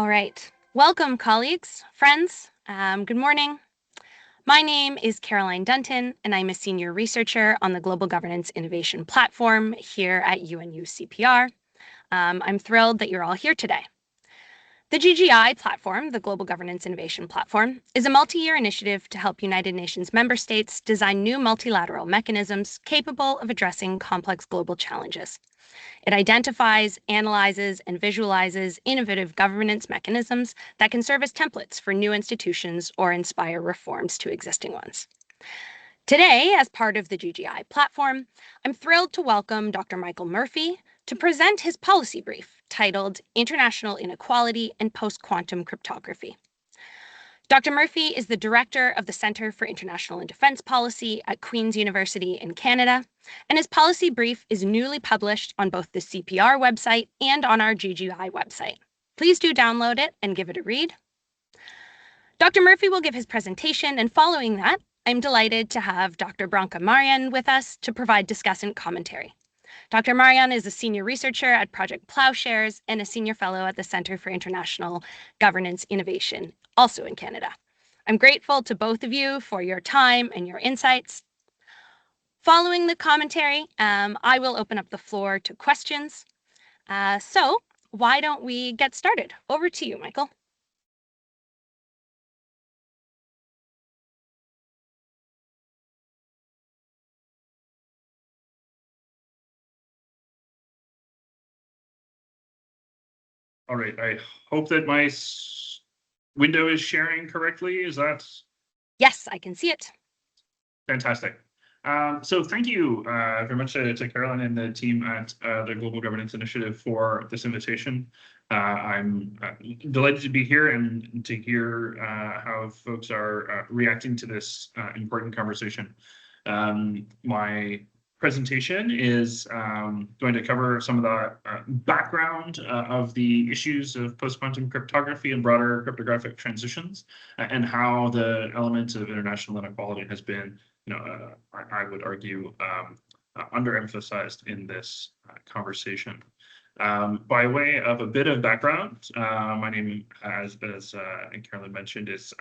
All right. Welcome, colleagues, friends. Good morning. My name is Caroline Dunton, and I'm a senior researcher on the Global Governance Innovation Platform here at UNU CPR. I'm thrilled that you're all here today. The GGI platform, the Global Governance Innovation Platform, is a multi-year initiative to help United Nations member states design new multilateral mechanisms capable of addressing complex global challenges. It identifies, analyzes, and visualizes innovative governance mechanisms that can serve as templates for new institutions or inspire reforms to existing ones. Today, as part of the GGI platform, I'm thrilled to welcome Dr. Michael Murphy to present his policy brief titled International Inequality and Post-Quantum Cryptography. Dr. Murphy is the director of the Center for International and Defense Policy at Queen's University in Canada, and his policy brief is newly published on both the CPR website and on our GGI website. Please do download it and give it a read. Dr. Murphy will give his presentation, and following that, I'm delighted to have Dr. Branka Marian with us to provide discussant commentary. Dr. Marian is a senior researcher at Project Plowshares and a senior fellow at the Center for International Governance Innovation, also in Canada. I'm grateful to both of you for your time and your insights. Following the commentary, I will open up the floor to questions. So why don't we get started? Over to you, Michael. All right, I hope that my window is sharing correctly. Is that? Yes, I can see it. Fantastic. So thank you very much to Caroline and the team at the Global Governance Initiative for this invitation. I'm delighted to be here and to hear how folks are reacting to this important conversation. My presentation is going to cover some of the background of the issues of post-quantum cryptography and broader cryptographic transitions, and how the element of international inequality has been, I would argue, underemphasized in this conversation. By way of a bit of background, my name, as Caroline mentioned, is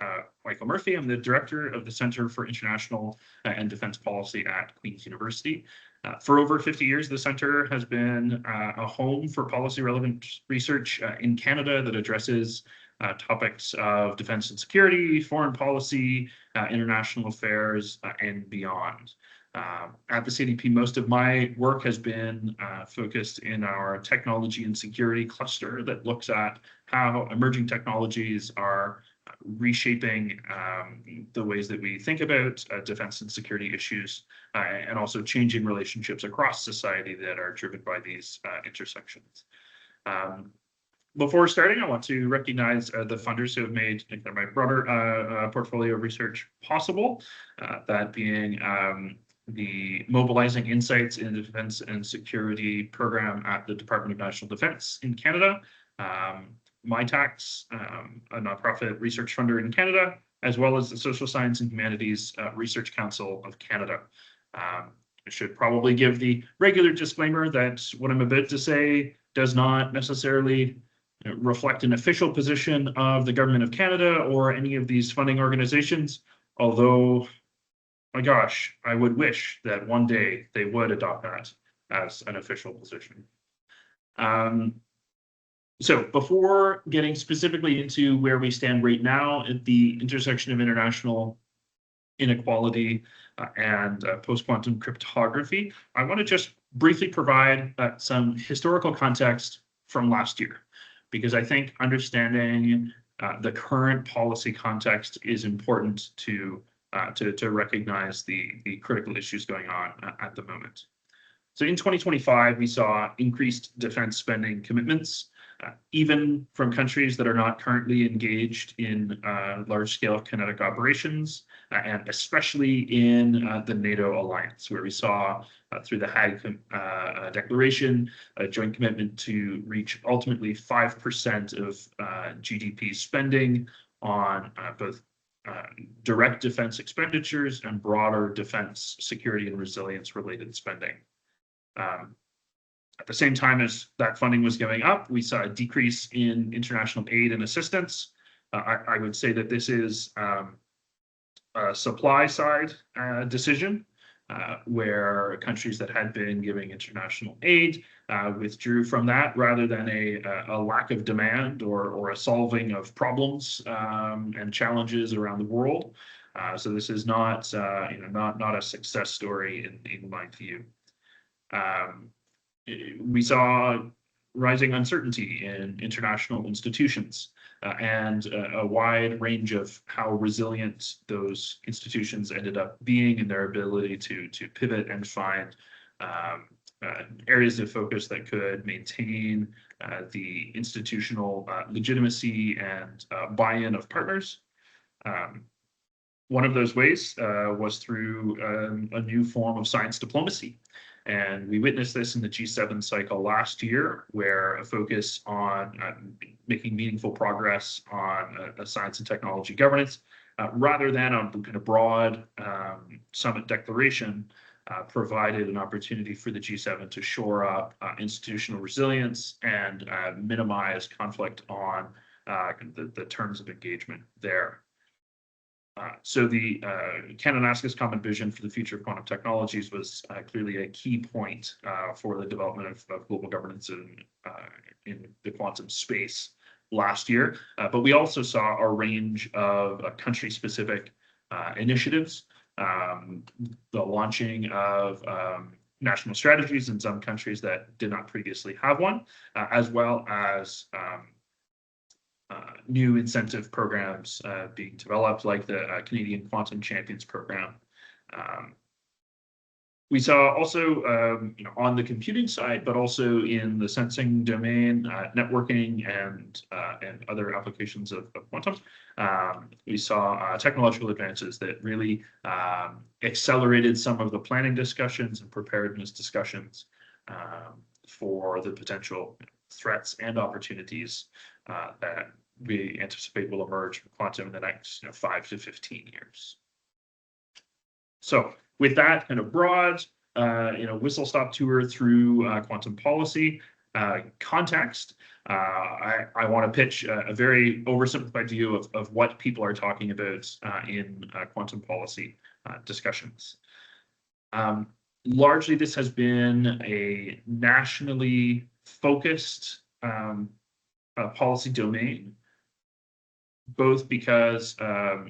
Michael Murphy. I'm the director of the Center for International and Defense Policy at Queen's University. For over 50 years, the center has been a home for policy-relevant research in Canada that addresses topics of defense and security, foreign policy, international affairs, and beyond. At the CDP, most of my work has been focused in our technology and security cluster that looks at how emerging technologies are reshaping the ways that we think about defense and security issues, and also changing relationships across society that are driven by these intersections. Before starting, I want to recognize the funders who have made my broader portfolio of research possible, that being the Mobilizing Insights in the Defense and Security Program at the Department of National Defense in Canada, MyTax, a nonprofit research funder in Canada, as well as the Social Science and Humanities Research Council of Canada. I should probably give the regular disclaimer that what I'm about to say does not necessarily reflect an official position of the Government of Canada or any of these funding organizations, although, my gosh, I would wish that one day they would adopt that as an official position. So before getting specifically into where we stand right now at the intersection of international inequality and post-quantum cryptography, I want to just briefly provide some historical context from last year, because I think understanding the current policy context is important to recognize the critical issues going on at the moment. So in 2025, we saw increased defense spending commitments, even from countries that are not currently engaged in large-scale kinetic operations, and especially in the NATO alliance, where we saw through the Hague Declaration a joint commitment to reach ultimately 5% of GDP spending on both direct defense expenditures and broader defense, security, and resilience related spending. At the same time as that funding was going up, we saw a decrease in international aid and assistance. I would say that this is a supply side decision where countries that had been giving international aid withdrew from that rather than a lack of demand or a solving of problems and challenges around the world. So this is not not a success story in my view. We saw rising uncertainty in international institutions and a wide range of how resilient those institutions ended up being in their ability to pivot and find areas of focus that could maintain the institutional legitimacy and buy-in of partners. One of those ways was through a new form of science diplomacy. And we witnessed this in the G7 cycle last year, where a focus on making meaningful progress on a science and technology governance, rather than on kind of broad summit declaration, provided an opportunity for the G7 to shore up institutional resilience and minimize conflict on the terms of engagement there. So the Kananaskis Common Vision for the Future of Quantum Technologies was clearly a key point for the development of global governance in the quantum space last year. But we also saw a range of country-specific initiatives, the launching of national strategies in some countries that did not previously have one, as well as new incentive programs being developed, like the Canadian Quantum Champions Program. We saw also, on the computing side, but also in the sensing domain, networking and other applications of quantum, we saw technological advances that really accelerated some of the planning discussions and preparedness discussions for the potential threats and opportunities that we anticipate will emerge from quantum in the next 5 to 15 years. So with that kind of broad, whistle-stop tour through quantum policy context, I want to pitch a very oversimplified view of what people are talking about in quantum policy discussions. Largely, this has been a nationally focused policy domain, both because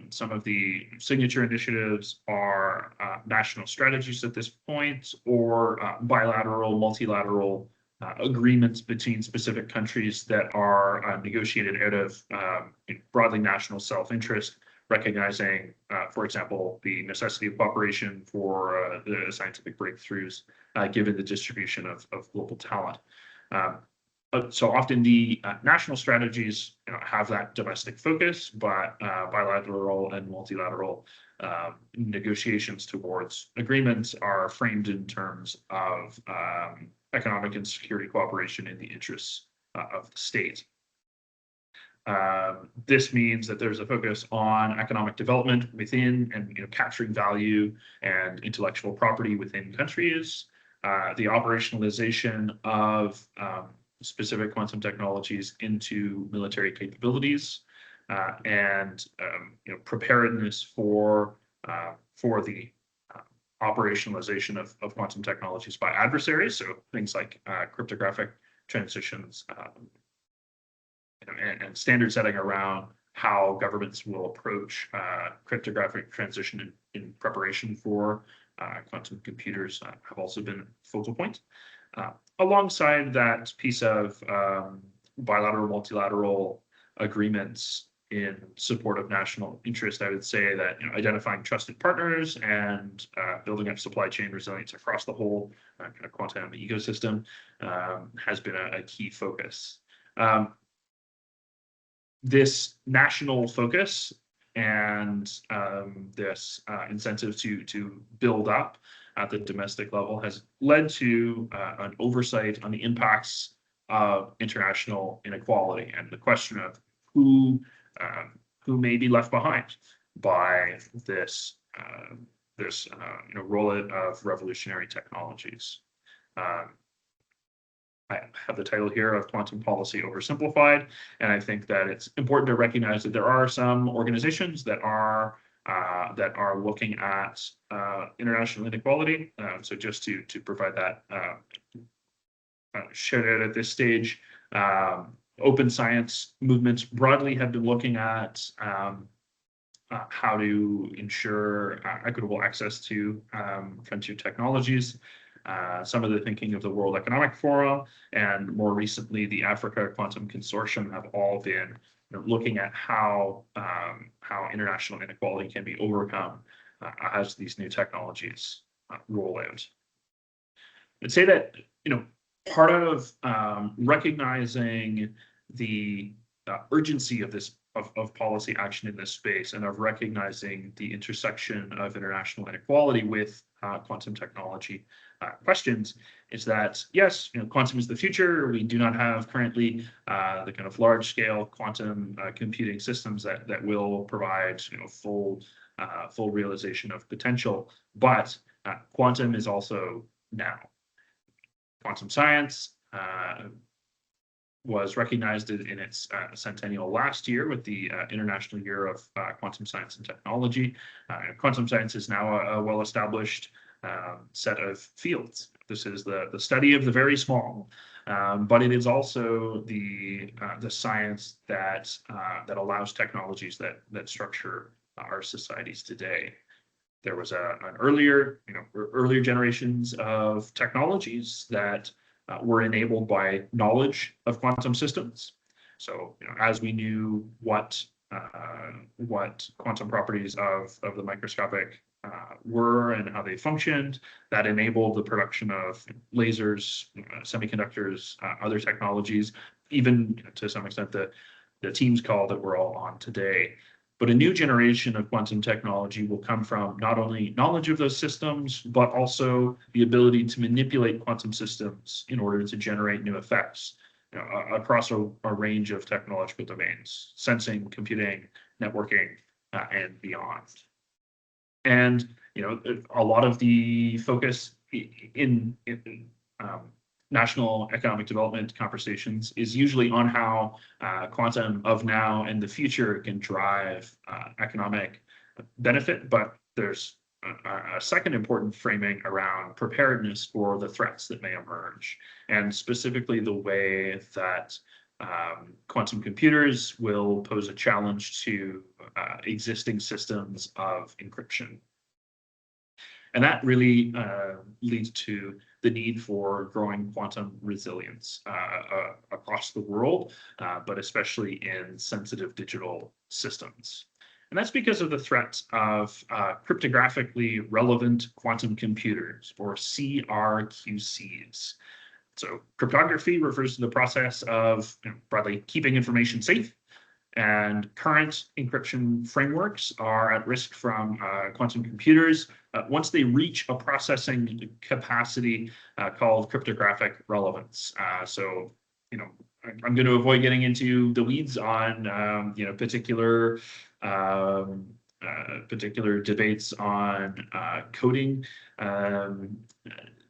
some of the signature initiatives are national strategies at this point, or bilateral, multilateral agreements between specific countries that are negotiated out of broadly national self-interest, recognizing, for example, the necessity of cooperation for the scientific breakthroughs, given the distribution of global talent. So often the national strategies have that domestic focus, but bilateral and multilateral negotiations towards agreements are framed in terms of economic and security cooperation in the interests of the state. This means that there's a focus on economic development within and capturing value and intellectual property within countries, the operationalization of specific quantum technologies into military capabilities, and preparedness for the operationalization of quantum technologies by adversaries. So things like cryptographic transitions and standard setting around how governments will approach cryptographic transition in preparation for quantum computers have also been a focal point. Alongside that piece of bilateral, multilateral agreements in support of national interest, I would say that identifying trusted partners and building up supply chain resilience across the whole kind of quantum ecosystem has been a key focus. This national focus and this incentive to build up at the domestic level has led to an oversight on the impacts of international inequality and the question of who may be left behind by this rollout of revolutionary technologies. I have the title here of Quantum Policy Oversimplified, and I think that it's important to recognize that there are some organizations that are looking at international inequality. So just to provide that shout out at this stage, open science movements broadly have been looking at how to ensure equitable access to frontier technologies. Some of the thinking of the World Economic Forum and more recently the Africa Quantum Consortium have all been looking at how international inequality can be overcome as these new technologies roll out. I'd say that part of recognizing the urgency of this of policy action in this space and of recognizing the intersection of international inequality with quantum technology questions is that yes, quantum is the future. We do not have currently the kind of large scale quantum computing systems that will provide full realization of potential, but quantum is also now. Quantum science was recognized in its centennial last year with the International Year of Quantum Science and Technology. Quantum science is now a well-established set of fields. This is the study of the very small, but it is also the science that allows technologies that structure our societies today. There was an earlier generations of technologies that were enabled by knowledge of quantum systems. So, as we knew what quantum properties of the microscopic were and how they functioned, that enabled the production of lasers, semiconductors, other technologies, even to some extent the Teams call that we're all on today. But a new generation of quantum technology will come from not only knowledge of those systems, but also the ability to manipulate quantum systems in order to generate new effects across a range of technological domains, sensing, computing, networking, and beyond. And a lot of the focus in national economic development conversations is usually on how quantum of now and the future can drive economic benefit, but there's a second important framing around preparedness for the threats that may emerge, and specifically the way that quantum computers will pose a challenge to existing systems of encryption. And that really leads to the need for growing quantum resilience across the world, but especially in sensitive digital systems. And that's because of the threat of cryptographically relevant quantum computers, or CRQCs. So cryptography refers to the process of broadly keeping information safe. And current encryption frameworks are at risk from quantum computers once they reach a processing capacity called cryptographic relevance. So, I'm going to avoid getting into the weeds on, particular debates on coding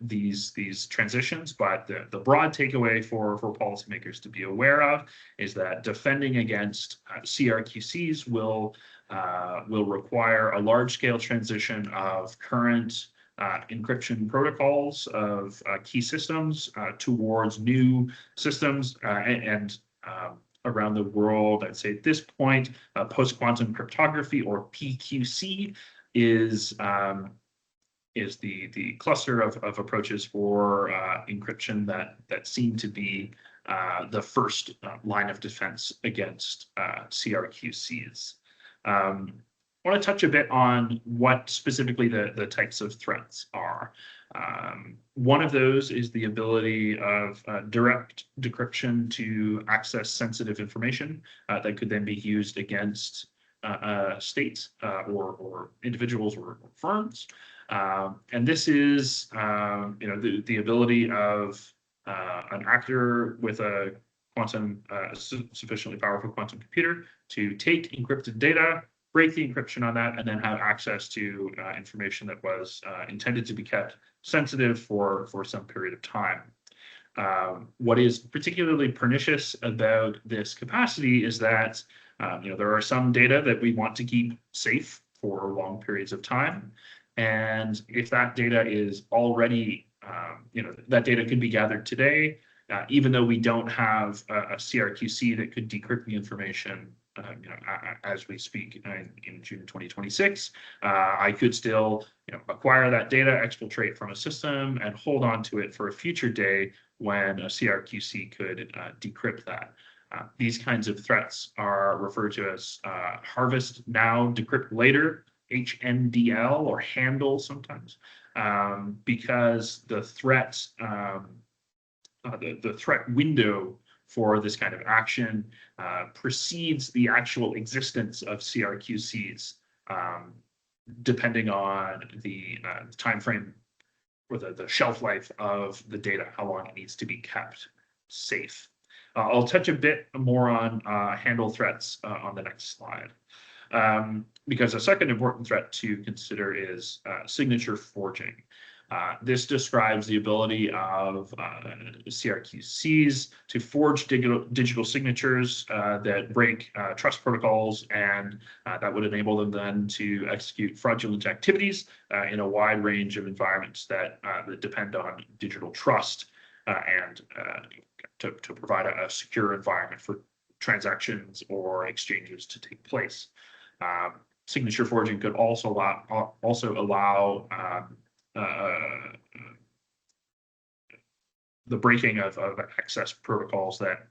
these transitions, but the broad takeaway for policymakers to be aware of is that defending against CRQCs will require a large-scale transition of current encryption protocols of key systems towards new systems and around the world. I'd say at this point, post-quantum cryptography, or PQC, is the cluster of approaches for encryption that seem to be the first line of defense against CRQCs. I want to touch a bit on what specifically the types of threats are. One of those is the ability of direct decryption to access sensitive information that could then be used against states or individuals or firms. And this is, the ability of an actor with a sufficiently powerful quantum computer to take encrypted data, break the encryption on that, and then have access to information that was intended to be kept sensitive for some period of time. What is particularly pernicious about this capacity is that there are some data that we want to keep safe for long periods of time. And if that data is already, that data could be gathered today, even though we don't have a CRQC that could decrypt the information, as we speak in June 2026, I could still, acquire that data, exfiltrate from a system, and hold on to it for a future day when a CRQC could decrypt that. These kinds of threats are referred to as harvest now, decrypt later, HNDL, or handle sometimes, because the threat the threat window for this kind of action precedes the actual existence of CRQCs, depending on the time frame or the shelf life of the data, how long it needs to be kept safe. I'll touch a bit more on handle threats on the next slide. Because a second important threat to consider is signature forging. This describes the ability of CRQCs to forge digital signatures that break trust protocols, and that would enable them then to execute fraudulent activities in a wide range of environments that depend on digital trust and to provide a secure environment for transactions or exchanges to take place. Signature forging could also allow the breaking of access protocols that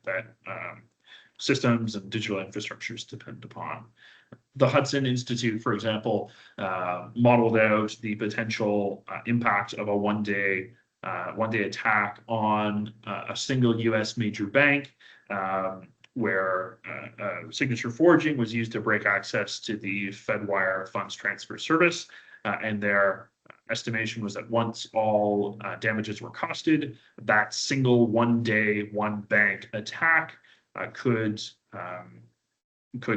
systems and digital infrastructures depend upon. The Hudson Institute, for example, modeled out the potential impact of a one-day attack on a single U.S. major bank, where signature forging was used to break access to the Fedwire funds transfer service, and their estimation was that once all damages were costed, that single one-day, one-bank attack could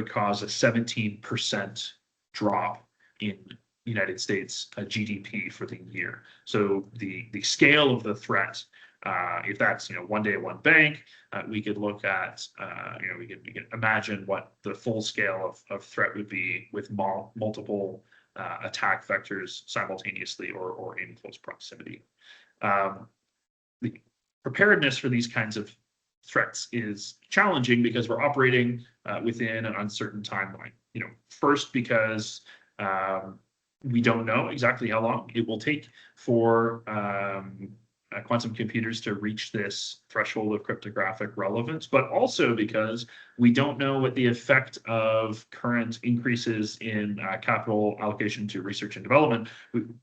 cause a 17% drop in United States GDP for the year. So the scale of the threat, if that's one day, one bank, we could look at we could imagine what the full scale of threat would be with multiple attack vectors simultaneously or in close proximity. The preparedness for these kinds of threats is challenging because we're operating within an uncertain timeline. First because we don't know exactly how long it will take for quantum computers to reach this threshold of cryptographic relevance, but also because we don't know what the effect of current increases in capital allocation to research and development.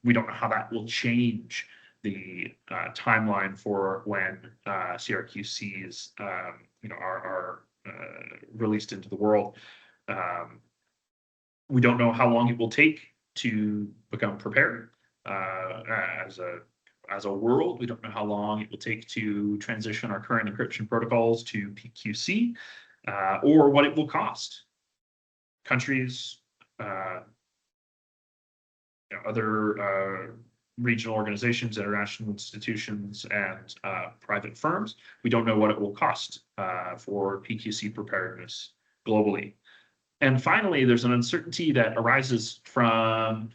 We don't know how that will change the timeline for when CRQCs are released into the world. We don't know how long it will take to become prepared as a world. We don't know how long it will take to transition our current encryption protocols to PQC, or what it will cost. Countries, other regional organizations, international institutions, and private firms. We don't know what it will cost for PQC preparedness globally. And finally, there's an uncertainty that arises from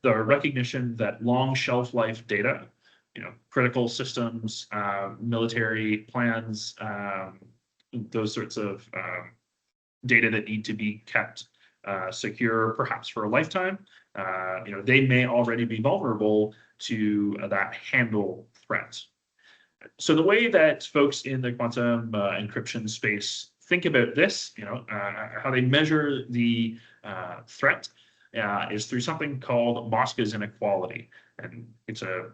the recognition that long shelf life data, critical systems, military plans, those sorts of data that need to be kept secure, perhaps for a lifetime, they may already be vulnerable to that handle threat. So the way that folks in the quantum encryption space think about this, how they measure the threat is through something called Mosca's inequality. And it's a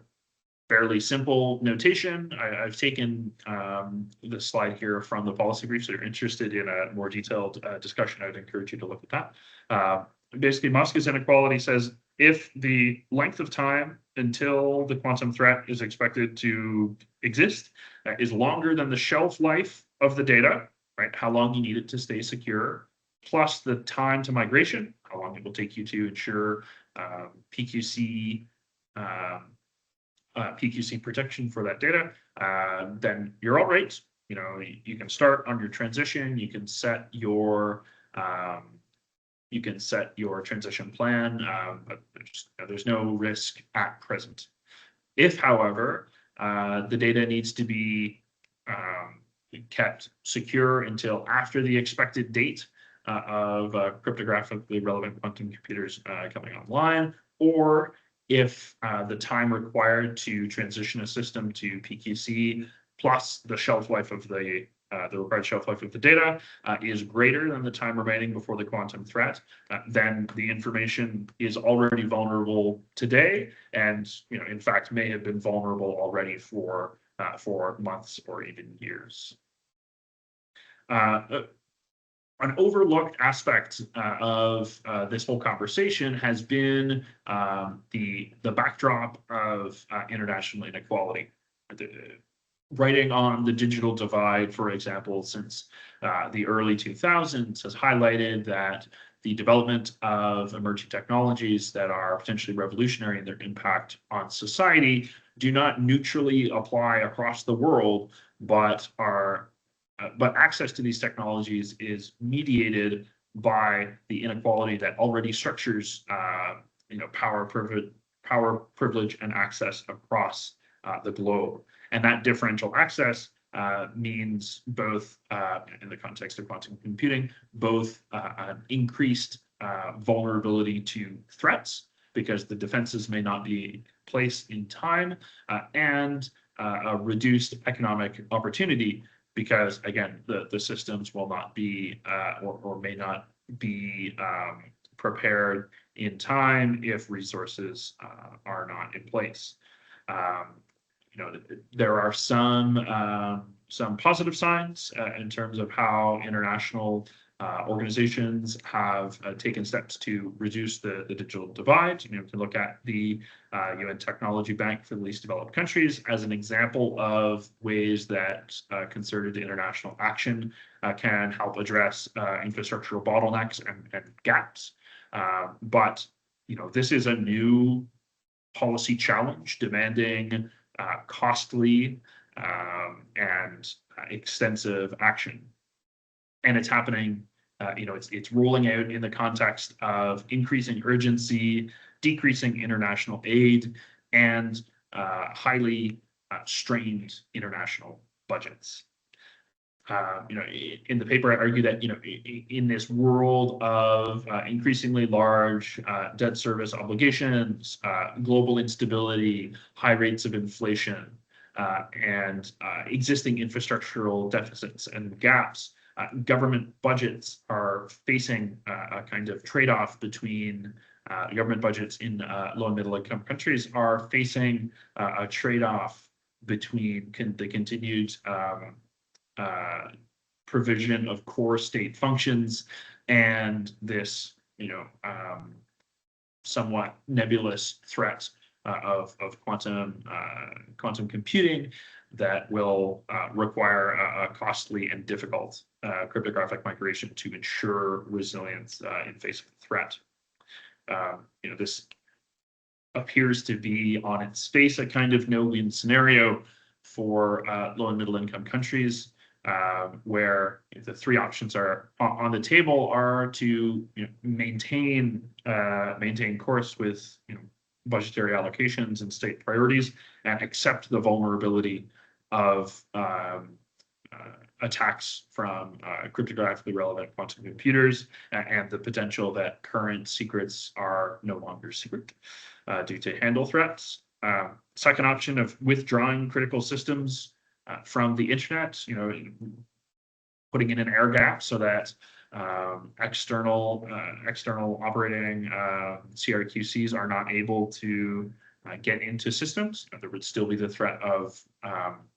fairly simple notation. I've taken the slide here from the policy brief, so if you're interested in a more detailed discussion, I would encourage you to look at that. Basically, Mosca's inequality says if the length of time until the quantum threat is expected to exist is longer than the shelf life of the data, right? How long you need it to stay secure, plus the time to migration, how long it will take you to ensure PQC PQC protection for that data, then you're all right. You can start on your transition. You can set your transition plan, but there's no risk at present. If, however, the data needs to be kept secure until after the expected date of cryptographically relevant quantum computers coming online, or if the time required to transition a system to PQC plus the shelf life of the required shelf life of the data is greater than the time remaining before the quantum threat, then the information is already vulnerable today, and in fact may have been vulnerable already for months or even years. An overlooked aspect of this whole conversation has been the backdrop of international inequality. Writing on the digital divide, for example, since the early 2000s has highlighted that the development of emerging technologies that are potentially revolutionary in their impact on society do not neutrally apply across the world, but access to these technologies is mediated by the inequality that already structures power, privilege, and access across the globe. And that differential access means both, in the context of quantum computing, both an increased vulnerability to threats, because the defenses may not be placed in time, and a reduced economic opportunity, because again, the systems will not be or may not be prepared in time if resources are not in place. There are some positive signs in terms of how international organizations have taken steps to reduce the digital divide. You can look at the UN Technology Bank for the Least Developed Countries as an example of ways that concerted international action can help address infrastructural bottlenecks and gaps. But this is a new policy challenge demanding costly and extensive action. And it's happening, it's rolling out in the context of increasing urgency, decreasing international aid, and highly strained international budgets. In the paper, I argue that in this world of increasingly large debt service obligations, global instability, high rates of inflation, and existing infrastructural deficits and gaps, government budgets are facing a kind of trade-off between government budgets in low and middle income countries are facing a trade-off between the continued provision of core state functions and this, somewhat nebulous threat of quantum computing that will require a costly and difficult cryptographic migration to ensure resilience in face of the threat. This appears to be on its face a kind of no-win scenario for low and middle income countries, where the three options are on the table are to maintain course with budgetary allocations and state priorities, and accept the vulnerability of attacks from cryptographically relevant quantum computers, and the potential that current secrets are no longer secret due to handle threats. Second option of withdrawing critical systems from the internet, putting in an air gap so that external operating CRQCs are not able to get into systems. There would still be the threat of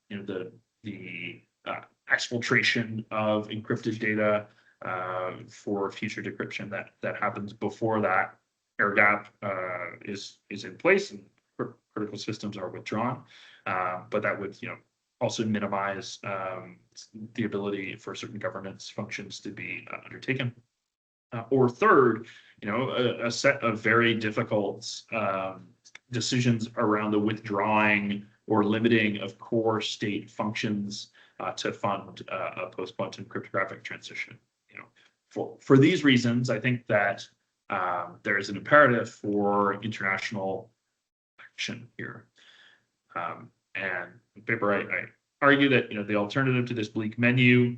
the exfiltration of encrypted data for future decryption that happens before that air gap is in place and critical systems are withdrawn. But that would also minimize the ability for certain governance functions to be undertaken. Or third, a set of very difficult decisions around the withdrawing or limiting of core state functions to fund a post-quantum cryptographic transition. For these reasons, I think that there is an imperative for international action here. And in paper, I argue that the alternative to this bleak menu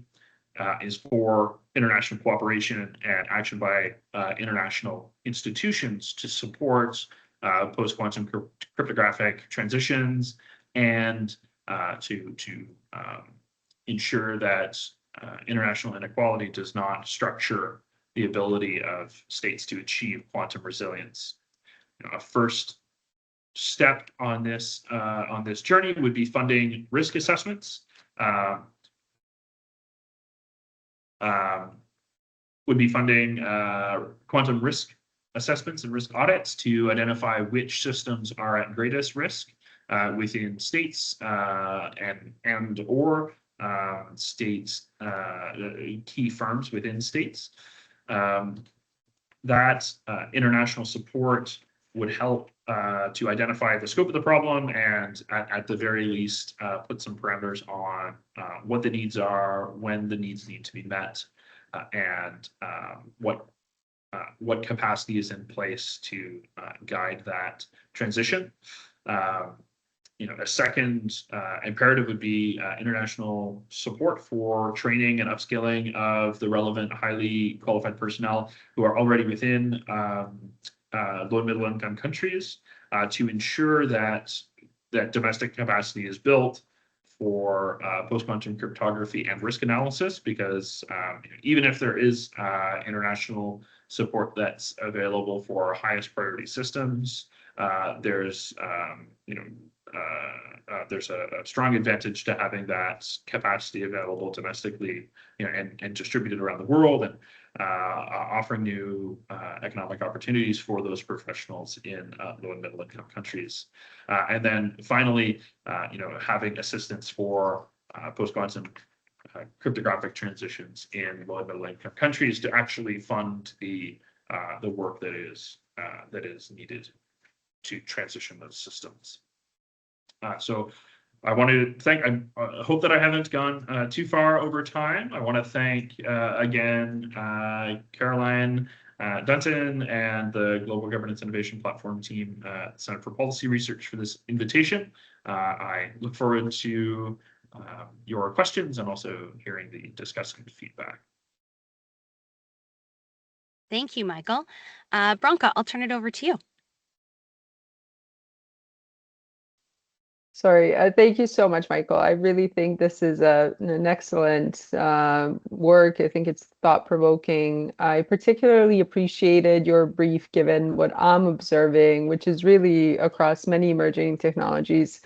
is for international cooperation and action by international institutions to support post-quantum cryptographic transitions and to ensure that international inequality does not structure the ability of states to achieve quantum resilience. A first step on this journey would be funding risk assessments. Would be funding quantum risk assessments and risk audits to identify which systems are at greatest risk within states and or states, key firms within states. That international support would help to identify the scope of the problem and at the very least put some parameters on what the needs are, when the needs need to be met, and what capacity is in place to guide that transition. A second imperative would be international support for training and upskilling of the relevant highly qualified personnel who are already within low and middle income countries to ensure that domestic capacity is built for post-quantum cryptography and risk analysis, because even if there is international support that's available for highest priority systems, there's a strong advantage to having that capacity available domestically, and distributed around the world, and offering new economic opportunities for those professionals in low and middle income countries. And then finally, having assistance for post-quantum cryptographic transitions in low and middle income countries to actually fund the work that is needed to transition those systems. So I want to thank, I hope that I haven't gone too far over time. I want to thank again Caroline Dunton and the Global Governance Innovation Platform team at Center for Policy Research for this invitation. I look forward to your questions and also hearing the discussion feedback. Thank you, Michael. Bronca, I'll turn it over to you. Sorry, thank you so much, Michael. I really think this is an excellent work. I think it's thought-provoking. I particularly appreciated your brief given what I'm observing, which is really across many emerging technologies.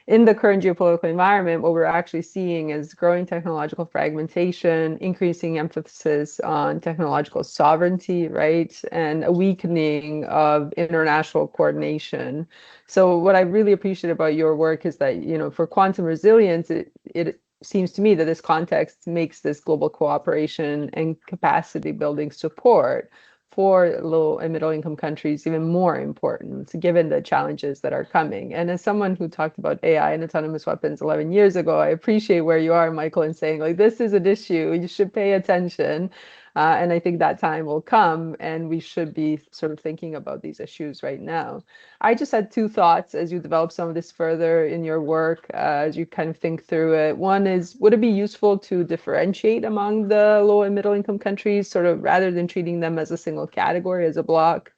In the current geopolitical environment, what we're actually seeing is growing technological fragmentation, increasing emphasis on technological sovereignty, right, and a weakening of international coordination. So what I really appreciate about your work is that, for quantum resilience, it seems to me that this context makes this global cooperation and capacity building support for low and middle income countries even more important, given the challenges that are coming. And as someone who talked about AI and autonomous weapons 11 years ago, I appreciate where you are, Michael, in saying, like, this is an issue, you should pay attention. And I think that time will come, and we should be sort of thinking about these issues right now. I just had two thoughts as you develop some of this further in your work, as you kind of think through it. One is, would it be useful to differentiate among the low and middle income countries, sort of rather than treating them as a single category, as a block?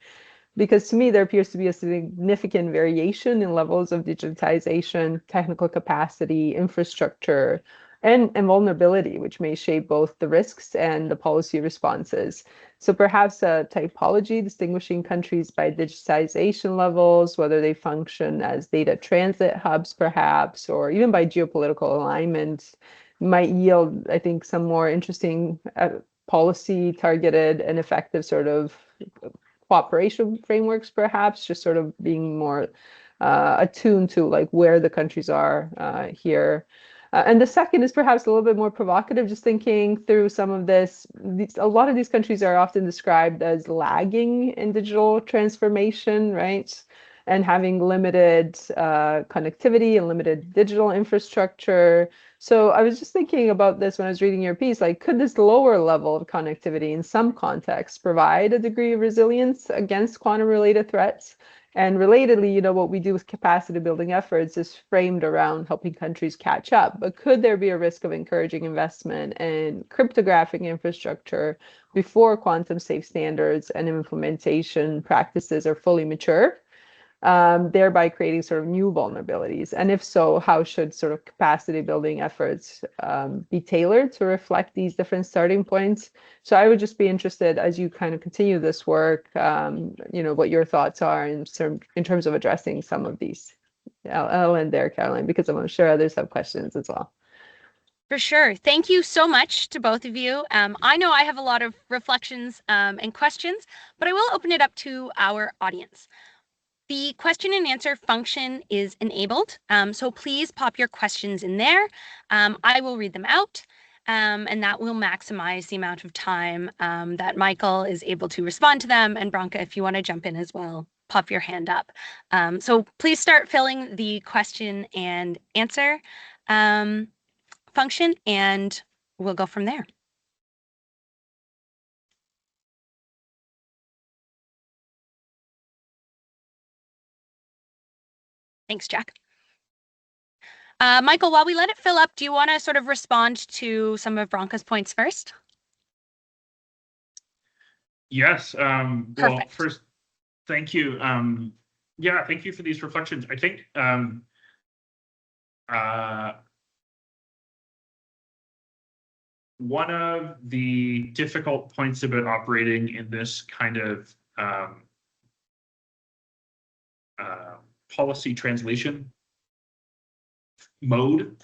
Because to me, there appears to be a significant variation in levels of digitization, technical capacity, infrastructure, and vulnerability, which may shape both the risks and the policy responses. So perhaps a typology distinguishing countries by digitization levels, whether they function as data transit hubs, perhaps, or even by geopolitical alignment, might yield, I think, some more interesting policy targeted and effective sort of cooperation frameworks, perhaps, just sort of being more attuned to like where the countries are here. And the second is perhaps a little bit more provocative, just thinking through some of this. A lot of these countries are often described as lagging in digital transformation, right? and having limited connectivity and limited digital infrastructure. So I was just thinking about this when I was reading your piece, like, could this lower level of connectivity in some contexts provide a degree of resilience against quantum-related threats? And relatedly, what we do with capacity building efforts is framed around helping countries catch up. But could there be a risk of encouraging investment in cryptographic infrastructure before quantum safe standards and implementation practices are fully mature, thereby creating sort of new vulnerabilities? And if so, how should sort of capacity building efforts be tailored to reflect these different starting points? So I would just be interested, as you kind of continue this work, what your thoughts are in terms of addressing some of these. I'll end there, Caroline, because I'm sure others have questions as well. For sure. Thank you so much to both of you. I know I have a lot of reflections and questions, but I will open it up to our audience. The question and answer function is enabled, so please pop your questions in there. I will read them out, and that will maximize the amount of time that Michael is able to respond to them. And Branka, if you want to jump in as well, pop your hand up. So please start filling the question and answer function, and we'll go from there. Thanks, Jack. Michael, while we let it fill up, do you want to sort of respond to some of Branka's points first? Yes. Well, first, thank you. Yeah, thank you for these reflections. I think one of the difficult points about operating in this kind of policy translation mode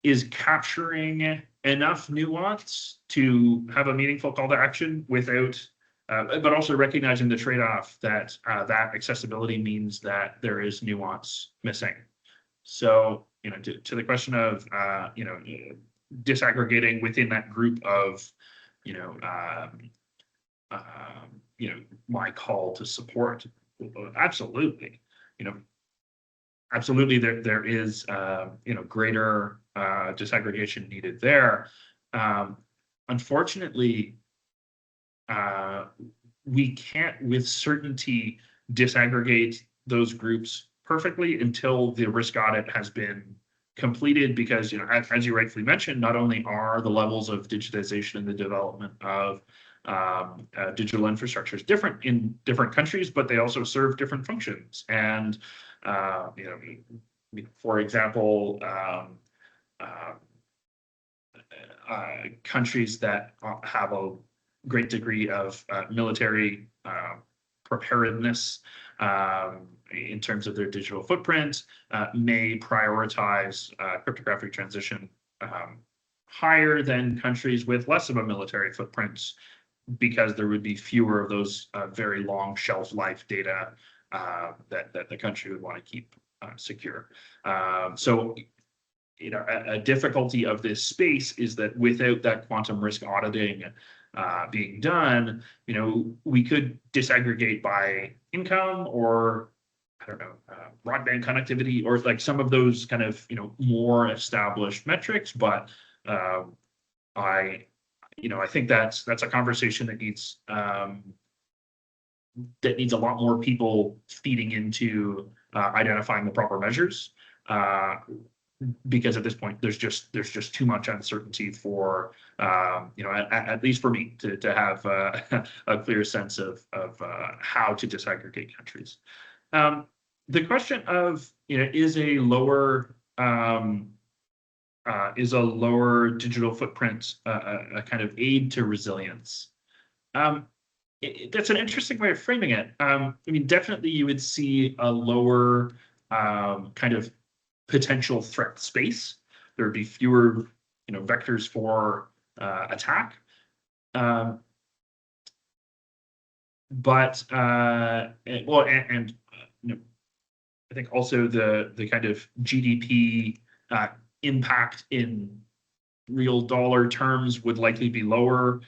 is capturing enough nuance to have a meaningful call to action without, but also recognizing the trade-off that that accessibility means that there is nuance missing. So, to the question of, disaggregating within that group of, my call to support, absolutely, absolutely, there is, greater disaggregation needed there. Unfortunately, we can't with certainty disaggregate those groups perfectly until the risk audit has been completed, because, as you rightfully mentioned, not only are the levels of digitization and the development of digital infrastructures different in different countries, but they also serve different functions. And for example, countries that have a great degree of military preparedness in terms of their digital footprint may prioritize cryptographic transition higher than countries with less of a military footprint, because there would be fewer of those very long shelf life data that the country would want to keep secure. So, a difficulty of this space is that without that quantum risk auditing being done, we could disaggregate by income or, I don't know, broadband connectivity, or like some of those kind of, more established metrics. But I think that's a conversation that needs a lot more people feeding into identifying the proper measures, because at this point there's just too much uncertainty for at least for me to have a clear sense of how to disaggregate countries. The question of is a lower digital footprint a kind of aid to resilience? That's an interesting way of framing it. Definitely you would see a lower kind of potential threat space. There would be fewer, vectors for attack. I think also the kind of GDP impact in real dollar terms would likely be lower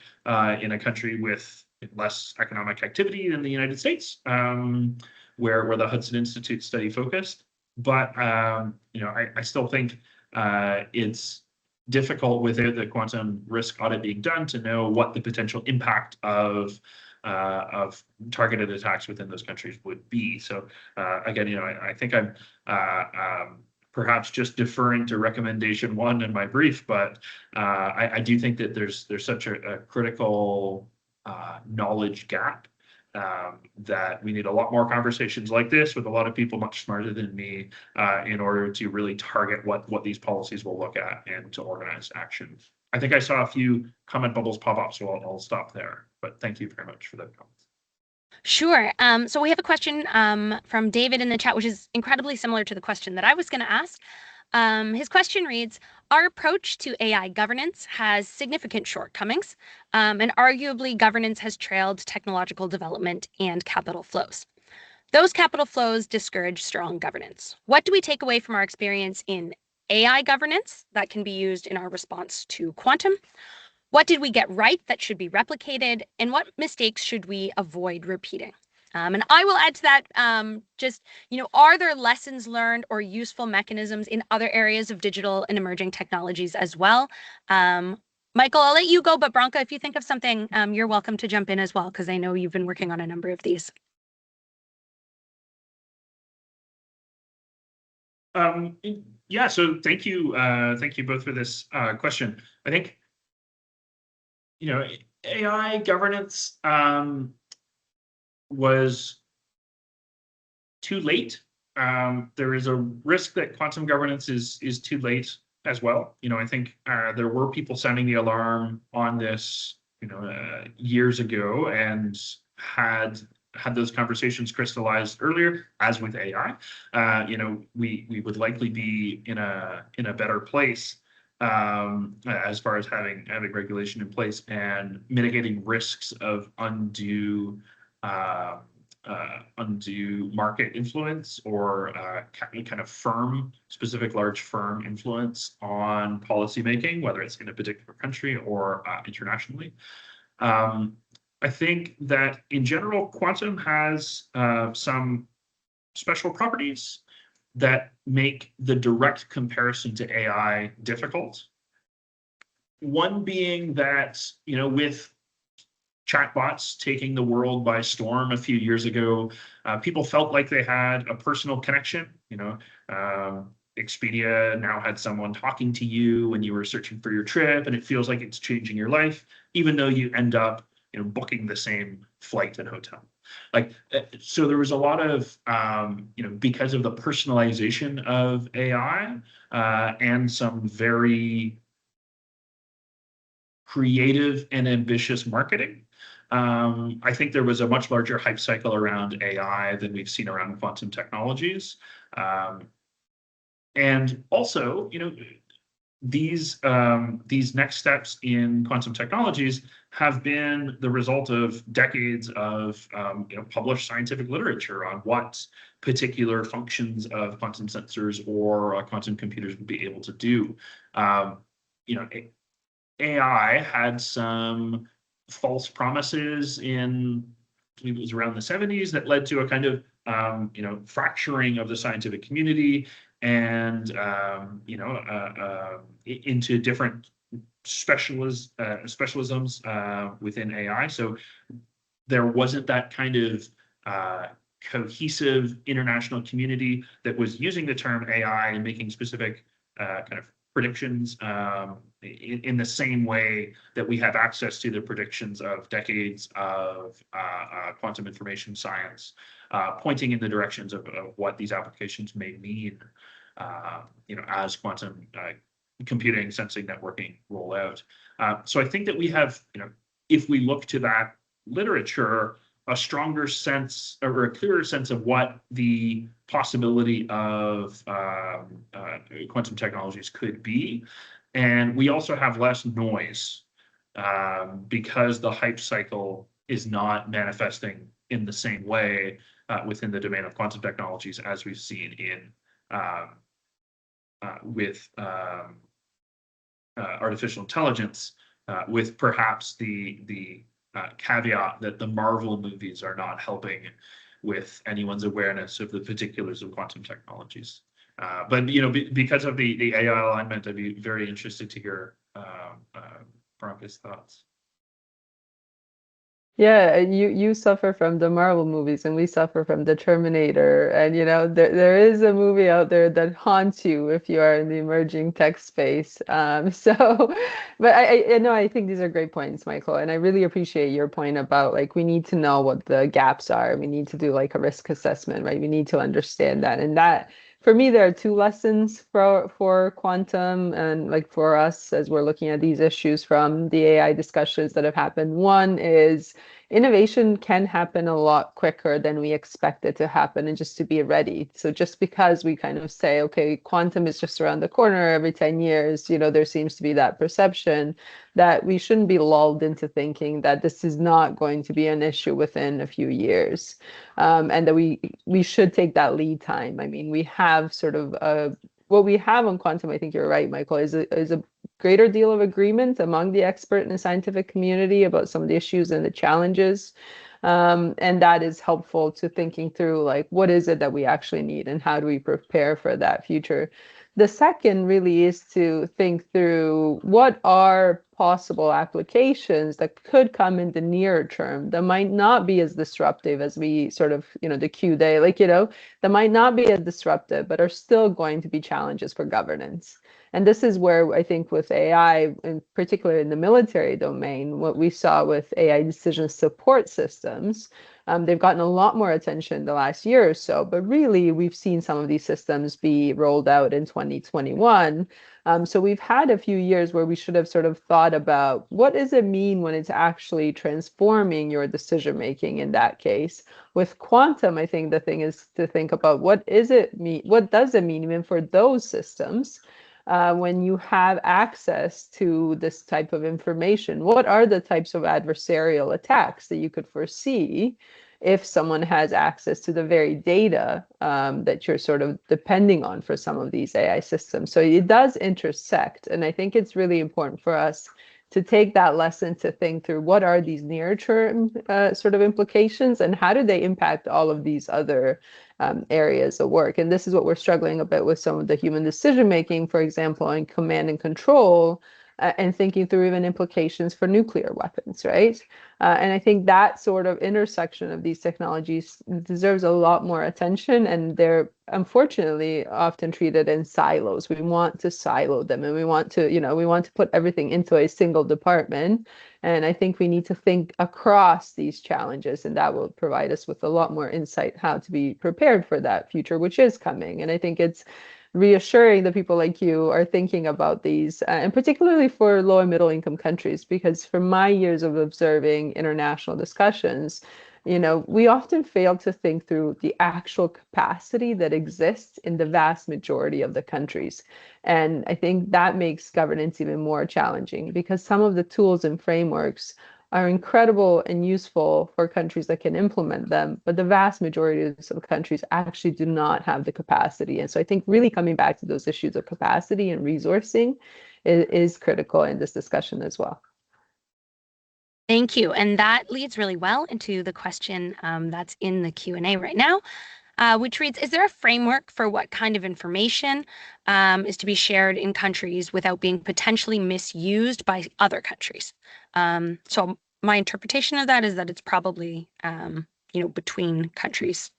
in a country with less economic activity than the United States, where the Hudson Institute study focused. But I still think it's difficult without the quantum risk audit being done to know what the potential impact of targeted attacks within those countries would be. So again, I think I'm perhaps just deferring to recommendation 1 in my brief, but I do think that there's such a critical knowledge gap that we need a lot more conversations like this with a lot of people much smarter than me in order to really target what these policies will look at and to organize action. I think I saw a few comment bubbles pop up, so I'll stop there. But thank you very much for that comment. Sure. So we have a question from David in the chat, which is incredibly similar to the question that I was going to ask. His question reads, our approach to AI governance has significant shortcomings, and arguably governance has trailed technological development and capital flows. Those capital flows discourage strong governance. What do we take away from our experience in AI governance that can be used in our response to quantum? What did we get right that should be replicated? And what mistakes should we avoid repeating? And I will add to that, are there lessons learned or useful mechanisms in other areas of digital and emerging technologies as well? Michael, I'll let you go, but Branka, if you think of something, you're welcome to jump in as well, because I know you've been working on a number of these. Yeah, so thank you both for this question. I think AI governance was too late. There is a risk that quantum governance is too late as well. I think there were people sounding the alarm on this, years ago, and had those conversations crystallized earlier. As with AI, we would likely be in a better place as far as having regulation in place and mitigating risks of undue market influence or kind of specific large firm influence on policymaking, whether it's in a particular country or internationally. I think that in general, quantum has some special properties that make the direct comparison to AI difficult. One being that, with chatbots taking the world by storm a few years ago, people felt like they had a personal connection. Expedia now had someone talking to you when you were searching for your trip, and it feels like it's changing your life, even though you end up, booking the same flight and hotel. So there was a lot of, because of the personalization of AI and some very creative and ambitious marketing. I think there was a much larger hype cycle around AI than we've seen around quantum technologies. And also, these next steps in quantum technologies have been the result of decades of published scientific literature on what particular functions of quantum sensors or quantum computers would be able to do. AI had some false promises in, I believe it was around the 70s, that led to a kind of fracturing of the scientific community and into different specialisms within AI. So there wasn't that kind of cohesive international community that was using the term AI and making specific kind of predictions in the same way that we have access to the predictions of decades of quantum information science, pointing in the directions of what these applications may mean, as quantum computing, sensing, networking roll out. So I think that we have, if we look to that literature, a stronger sense or a clearer sense of what the possibility of quantum technologies could be. And we also have less noise because the hype cycle is not manifesting in the same way within the domain of quantum technologies as we've seen in with artificial intelligence, with perhaps the caveat that the Marvel movies are not helping with anyone's awareness of the particulars of quantum technologies. But because of the AI alignment, I'd be very interested to hear Veronica's thoughts. Yeah, you suffer from the Marvel movies and we suffer from the Terminator. And there is a movie out there that haunts you if you are in the emerging tech space. But I think these are great points, Michael. And I really appreciate your point about like we need to know what the gaps are. We need to do like a risk assessment, right? We need to understand that. And that for me, there are two lessons for quantum and like for us as we're looking at these issues from the AI discussions that have happened. One is innovation can happen a lot quicker than we expect it to happen, and just to be ready. So just because we kind of say, okay, quantum is just around the corner every 10 years, there seems to be that perception that we shouldn't be lulled into thinking that this is not going to be an issue within a few years. And that we should take that lead time. I mean, we have sort of what we have on quantum, I think you're right, Michael, is a greater deal of agreement among the expert and the scientific community about some of the issues and the challenges. And that is helpful to thinking through like what is it that we actually need and how do we prepare for that future. The second really is to think through what are possible applications that could come in the near term that might not be as disruptive as we sort of, the Q day, like, that might not be as disruptive, but are still going to be challenges for governance. And this is where I think with AI, in particular in the military domain, what we saw with AI decision support systems, they've gotten a lot more attention the last year or so, but really we've seen some of these systems be rolled out in 2021. So we've had a few years where we should have sort of thought about what does it mean when it's actually transforming your decision making in that case. With quantum, I think the thing is to think about what does it mean even for those systems when you have access to this type of information? What are the types of adversarial attacks that you could foresee if someone has access to the very data that you're sort of depending on for some of these AI systems? So it does intersect. And I think it's really important for us to take that lesson to think through what are these near-term sort of implications and how do they impact all of these other areas of work. And this is what we're struggling a bit with some of the human decision making, for example, in command and control, and thinking through even implications for nuclear weapons, right? And I think that sort of intersection of these technologies deserves a lot more attention, and they're unfortunately often treated in silos. We want to silo them, and we want to put everything into a single department. And I think we need to think across these challenges, and that will provide us with a lot more insight how to be prepared for that future, which is coming. And I think it's reassuring that people like you are thinking about these, and particularly for low and middle income countries, because from my years of observing international discussions, we often fail to think through the actual capacity that exists in the vast majority of the countries. And I think that makes governance even more challenging because some of the tools and frameworks are incredible and useful for countries that can implement them, but the vast majority of countries actually do not have the capacity. And so I think really coming back to those issues of capacity and resourcing is critical in this discussion as well. Thank you. And that leads really well into the question that's in the Q&A right now, which reads, is there a framework for what kind of information is to be shared in countries without being potentially misused by other countries? So my interpretation of that is that it's probably, between countries.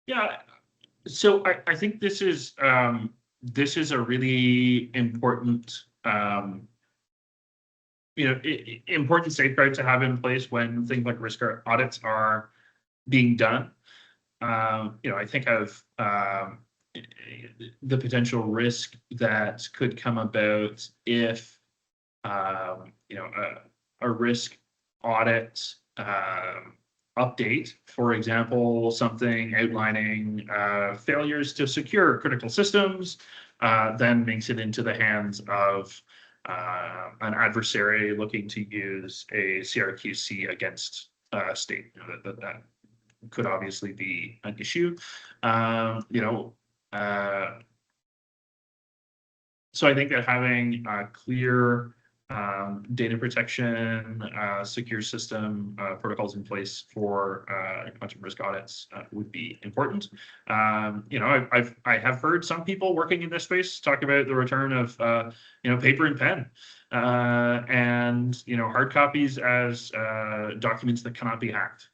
Yeah, so I think this is a really important important safeguard to have in place when things like risk audits are being done. I think of the potential risk that could come about if a risk audit update, for example, something outlining failures to secure critical systems, then makes it into the hands of an adversary looking to use a CRQC against a state. That could obviously be an issue. So I think that having clear data protection, secure system protocols in place for quantum risk audits would be important. I have heard some people working in this space talk about the return of paper and pen, and hard copies as documents that cannot be hacked.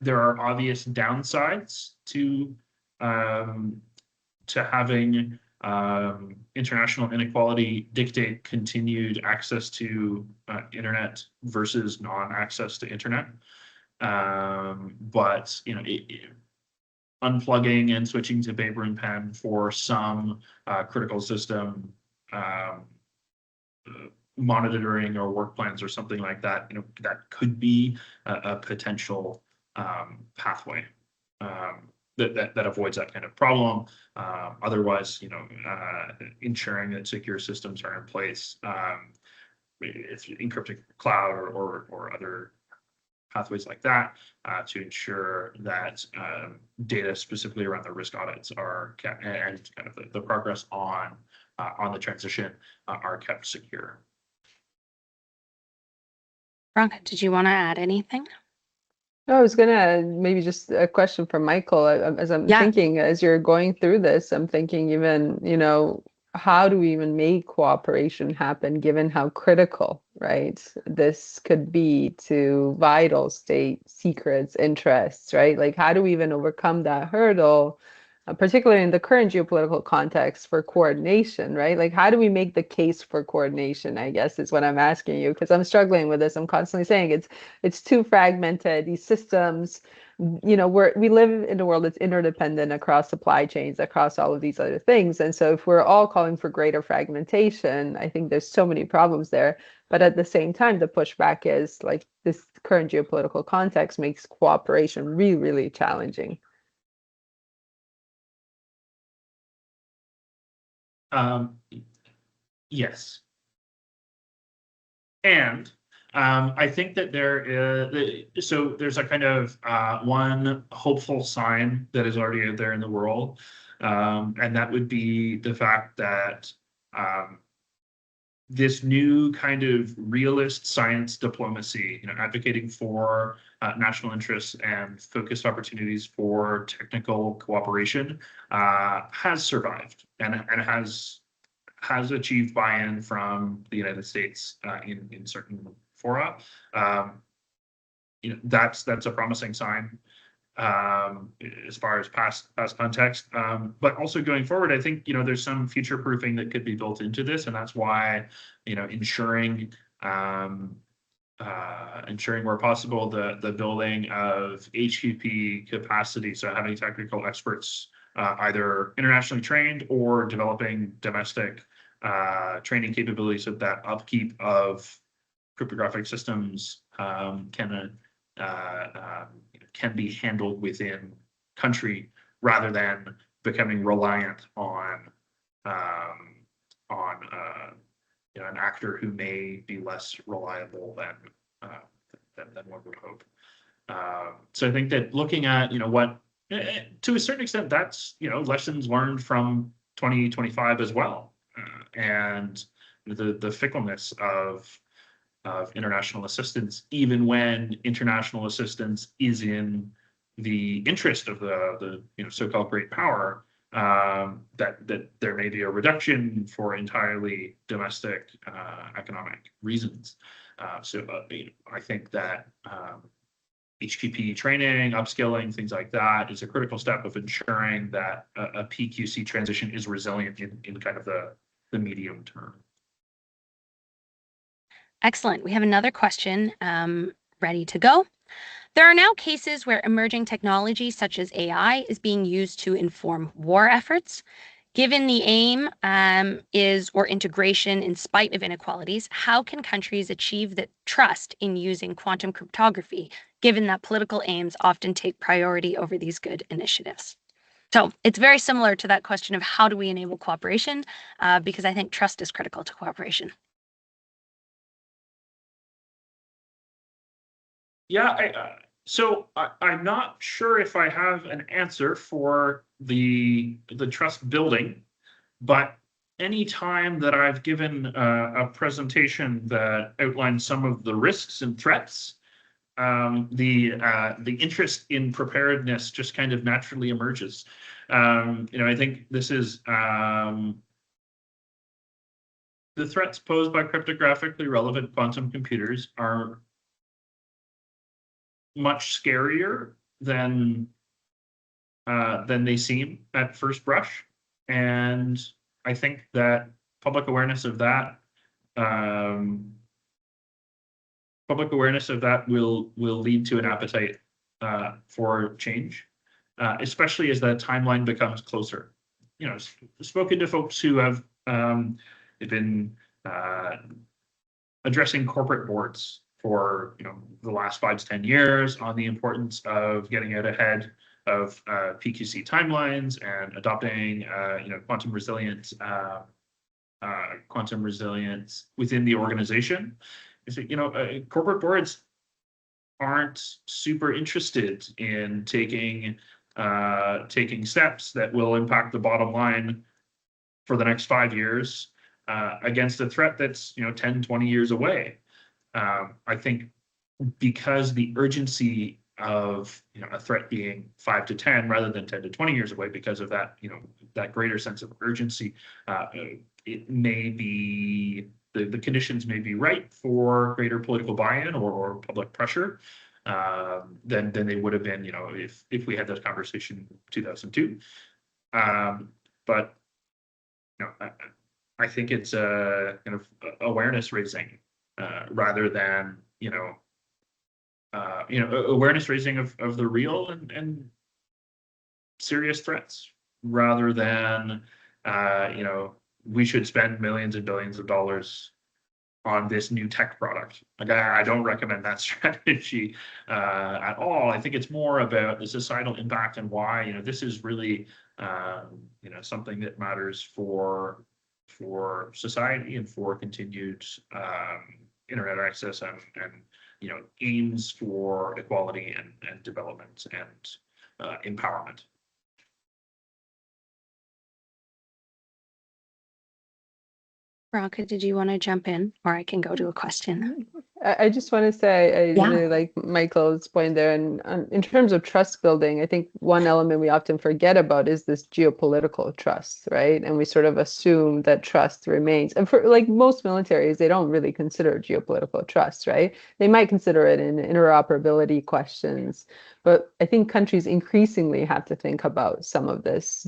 There are obvious downsides to having international inequality dictate continued access to internet versus non-access to internet. But unplugging and switching to paper and pen for some critical system monitoring or work plans or something like that, that could be a potential pathway. That avoids that kind of problem. Otherwise, ensuring that secure systems are in place, it's encrypted cloud or other pathways like that to ensure that data specifically around the risk audits are kept, and kind of the progress on the transition are kept secure. Veronica, did you want to add anything? No, I was gonna maybe just a question for Michael. As I'm thinking, as you're going through this, I'm thinking even, how do we even make cooperation happen given how critical, right, this could be to vital state secrets, interests, right? Like, how do we even overcome that hurdle? Particularly in the current geopolitical context for coordination, right? Like, how do we make the case for coordination, I guess, is what I'm asking you, because I'm struggling with this. I'm constantly saying it's too fragmented, these systems, we live in a world that's interdependent across supply chains, across all of these other things. And so if we're all calling for greater fragmentation, I think there's so many problems there. But at the same time, the pushback is like this current geopolitical context makes cooperation really, really challenging. Yes. And I think that there's a kind of one hopeful sign that is already out there in the world, and that would be the fact that this new kind of realist science diplomacy, advocating for national interests and focused opportunities for technical cooperation, has survived and has achieved buy-in from the United States in certain fora. That's a promising sign as far as past context. But also going forward, I think there's some future proofing that could be built into this, and that's why ensuring where possible the building of HQP capacity, so having technical experts either internationally trained or developing domestic training capabilities of that upkeep of cryptographic systems can be handled within country rather than becoming reliant on an actor who may be less reliable than one would hope. So I think that looking at what to a certain extent that's lessons learned from 2025 as well, and the fickleness of international assistance, even when international assistance is in the interest of the so-called great power, that there may be a reduction for entirely domestic economic reasons. So I think that HQP training, upskilling, things like that is a critical step of ensuring that a PQC transition is resilient in kind of the medium term. Excellent. We have another question ready to go. There are now cases where emerging technology such as AI is being used to inform war efforts. Given the aim or integration in spite of inequalities, how can countries achieve that trust in using quantum cryptography, given that political aims often take priority over these good initiatives? So it's very similar to that question of how do we enable cooperation, because I think trust is critical to cooperation. Yeah, so I'm not sure if I have an answer for the trust building, But any time that I've given a presentation that outlines some of the risks and threats, the interest in preparedness just kind of naturally emerges. I think this is the threats posed by cryptographically relevant quantum computers are much scarier than they seem at first brush, and I think that public awareness of that will lead to an appetite for change, especially as that timeline becomes closer. Spoken to folks who have been addressing corporate boards for the last 5 to 10 years on the importance of getting out ahead of PQC timelines and adopting quantum resilience within the organization. Corporate boards aren't super interested in taking steps that will impact the bottom line for the next 5 years against a threat that's 10, 20 years away. I think because the urgency of a threat being 5 to 10 rather than 10 to 20 years away, because of that that greater sense of urgency, it may be the conditions may be right for greater political buy-in or public pressure than they would have been if we had this conversation in 2002. But I think it's a kind of awareness raising rather than awareness raising of the real and serious threats, rather than we should spend millions and billions of dollars on this new tech product. Like, I don't recommend that strategy at all. I think it's more about the societal impact and why this is really something that matters for society and for continued internet access and aims for equality and development and empowerment. Veronica, did you want to jump in, or I can go to a question? I just want to say I Yeah. really like Michael's point there. And in terms of trust building, I think one element we often forget about is this geopolitical trust, right? And we sort of assume that trust remains. And for like most militaries, they don't really consider geopolitical trust, right? They might consider it in interoperability questions. But I think countries increasingly have to think about some of this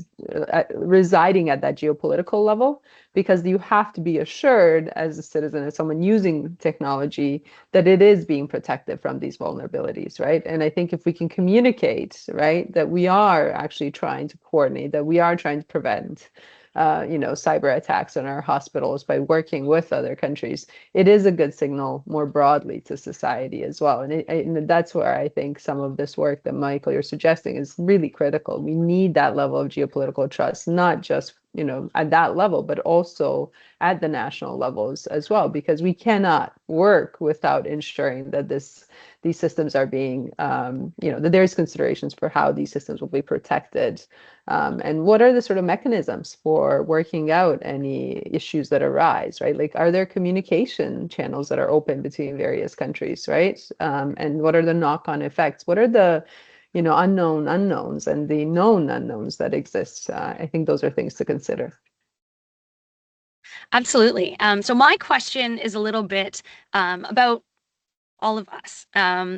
residing at that geopolitical level, because you have to be assured as a citizen, as someone using technology, that it is being protected from these vulnerabilities, right? And I think if we can communicate, right, that we are actually trying to coordinate, that we are trying to prevent cyber attacks on our hospitals by working with other countries, it is a good signal more broadly to society as well. And that's where I think some of this work that Michael, you're suggesting is really critical. We need that level of geopolitical trust, not just at that level, but also at the national levels as well, because we cannot work without ensuring that these systems are being, that there's considerations for how these systems will be protected. And what are the sort of mechanisms for working out any issues that arise, right? Like, are there communication channels that are open between various countries, right? And what are the knock-on effects? What are the unknown unknowns and the known unknowns that exist? I think those are things to consider. Absolutely. So my question is a little bit about all of us.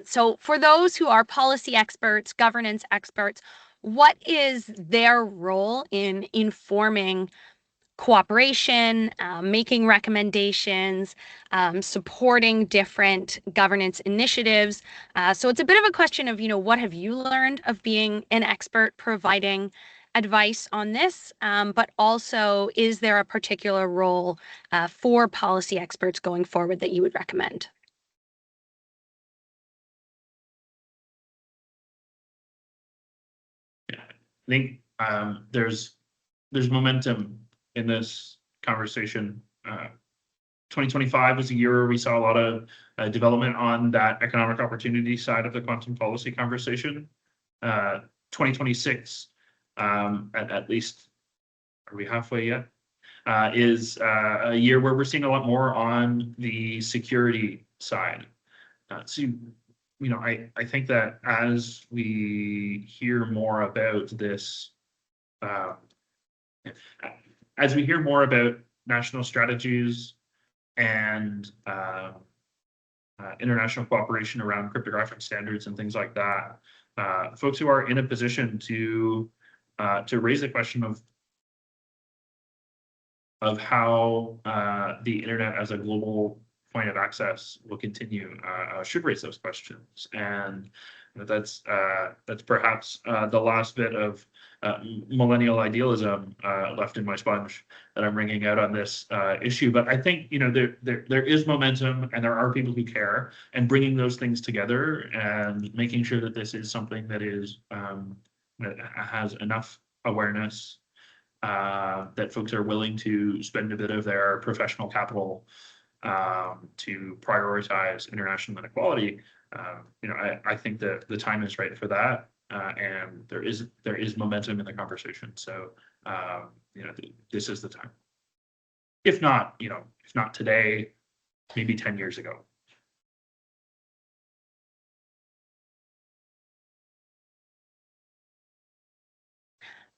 So for those who are policy experts, governance experts, what is their role in informing cooperation, making recommendations, supporting different governance initiatives? So it's a bit of a question of, what have you learned of being an expert providing advice on this? But also, is there a particular role for policy experts going forward that you would recommend? I think there's momentum in this conversation. 2025 was a year where we saw a lot of development on that economic opportunity side of the quantum policy conversation. 2026, at least, are we halfway yet? is a year where we're seeing a lot more on the security side. So, I think that as we hear more about this, as we hear more about national strategies and international cooperation around cryptographic standards and things like that, folks who are in a position to raise the question of how the internet as a global point of access will continue should raise those questions. And that's perhaps the last bit of millennial idealism left in my sponge that I'm wringing out on this issue. But I think there is momentum, and there are people who care, and bringing those things together and making sure that this is something that is that has enough awareness, that folks are willing to spend a bit of their professional capital to prioritize international inequality. I think that the time is right for that, and there is momentum in the conversation. So this is the time. If not today, maybe 10 years ago.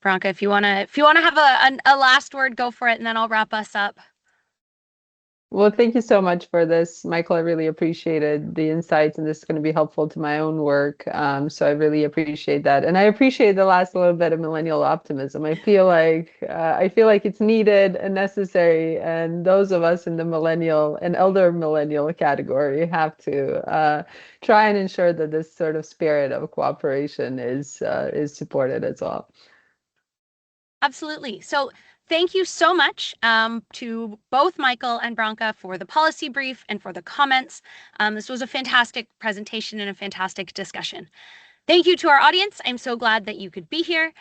Branka, if you wanna have a last word, go for it, and then I'll wrap us up. Well, thank you so much for this, Michael. I really appreciated the insights, and this is going to be helpful to my own work. So I really appreciate that, and I appreciate the last little bit of millennial optimism. I feel like it's needed and necessary, and those of us in the millennial and elder millennial category have to try and ensure that this sort of spirit of cooperation is supported as well. Absolutely. So thank you so much to both Michael and Branka for the policy brief and for the comments. This was a fantastic presentation and a fantastic discussion. Thank you to our audience. I'm so glad that you could be here.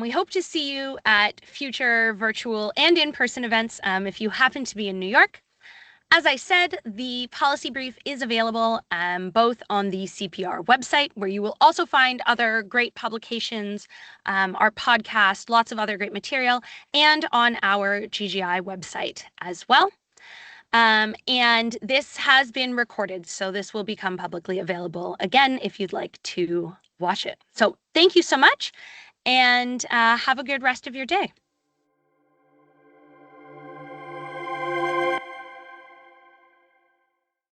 We hope to see you at future virtual and in-person events if you happen to be in New York. As I said, the policy brief is available both on the CPR website, where you will also find other great publications, our podcast, lots of other great material, and on our GGI website as well. And this has been recorded, so this will become publicly available again if you'd like to watch it. So thank you so much, and have a good rest of your day.